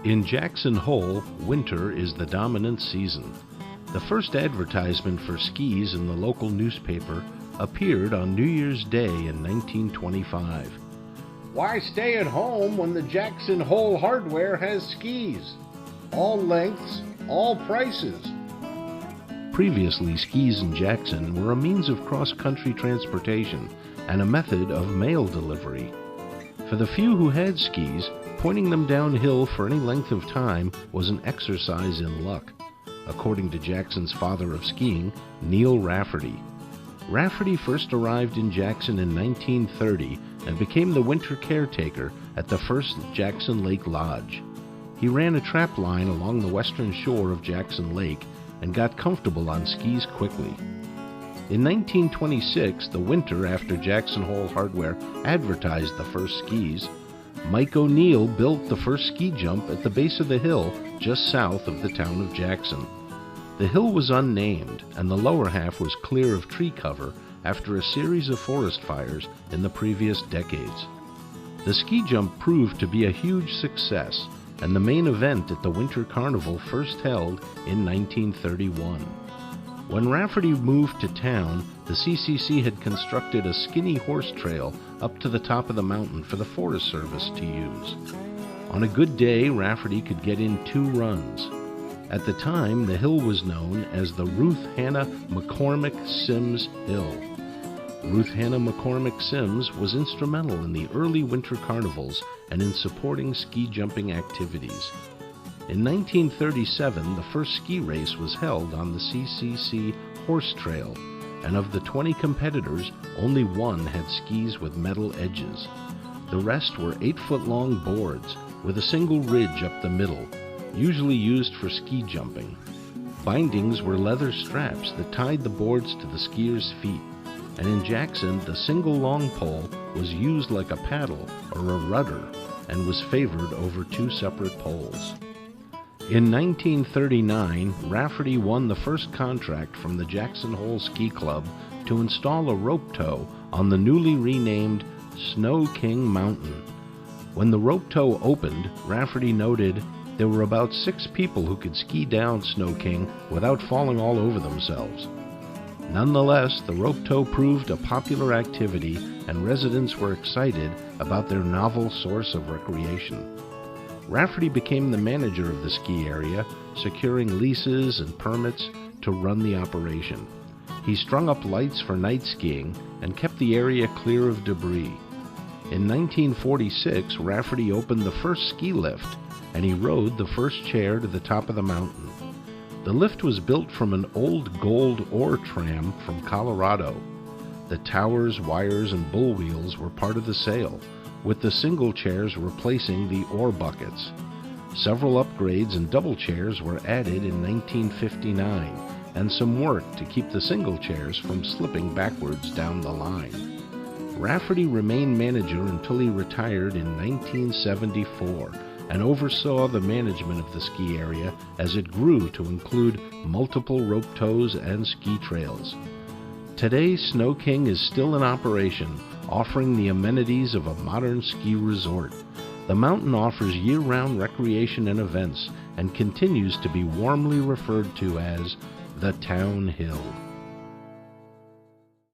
In Jackson Hole, winter is the dominant season. The first advertisement for skis in the local newspaper appeared on New Year's Day in 1925. Why stay at home when the Jackson Hole Hardware has skis? All lengths, all prices. Previously, skis in Jackson were a means of cross-country transportation and a method of mail delivery. For the few who had skis, pointing them downhill for any length of time was an exercise in luck, according to Jackson's father of skiing, Neil Rafferty. Rafferty first arrived in Jackson in 1930 and became the winter caretaker at the first Jackson Lake Lodge. He ran a trap line along the western shore of Jackson Lake and got comfortable on skis quickly. In 1926, the winter after Jackson Hole Hardware advertised the first skis, Mike O'Neill built the first ski jump at the base of the hill just south of the town of Jackson. The hill was unnamed, and the lower half was clear of tree cover after a series of forest fires in the previous decades. The ski jump proved to be a huge success, and the main event at the Winter Carnival first held in 1931. When Rafferty moved to town, the CCC had constructed a skinny horse trail up to the top of the mountain for the Forest Service to use. On a good day, Rafferty could get in 2 runs. At the time, the hill was known as the Ruth Hanna McCormick Sims Hill. Ruth Hanna McCormick Sims was instrumental in the early winter carnivals and in supporting ski jumping activities. In 1937, the first ski race was held on the CCC Horse Trail, and of the 20 competitors, only one had skis with metal edges. The rest were 8-foot-long boards with a single ridge up the middle, usually used for ski jumping. Bindings were leather straps that tied the boards to the skiers' feet, and in Jackson, the single long pole was used like a paddle or a rudder and was favored over 2 separate poles. In 1939, Rafferty won the first contract from the Jackson Hole Ski Club to install a rope tow on the newly renamed Snow King Mountain. When the rope tow opened, Rafferty noted there were about 6 people who could ski down Snow King without falling all over themselves. Nonetheless, the rope tow proved a popular activity, and residents were excited about their novel source of recreation. Rafferty became the manager of the ski area, securing leases and permits to run the operation. He strung up lights for night skiing and kept the area clear of debris. In 1946, Rafferty opened the first ski lift, and he rode the first chair to the top of the mountain. The lift was built from an old gold ore tram from Colorado. The towers, wires, and bull wheels were part of the sale, with the single chairs replacing the ore buckets. Several upgrades and double chairs were added in 1959, and some work to keep the single chairs from slipping backwards down the line. Rafferty remained manager until he retired in 1974 and oversaw the management of the ski area as it grew to include multiple rope tows and ski trails. Today, Snow King is still in operation, offering the amenities of a modern ski resort. The mountain offers year-round recreation and events and continues to be warmly referred to as the Town Hill.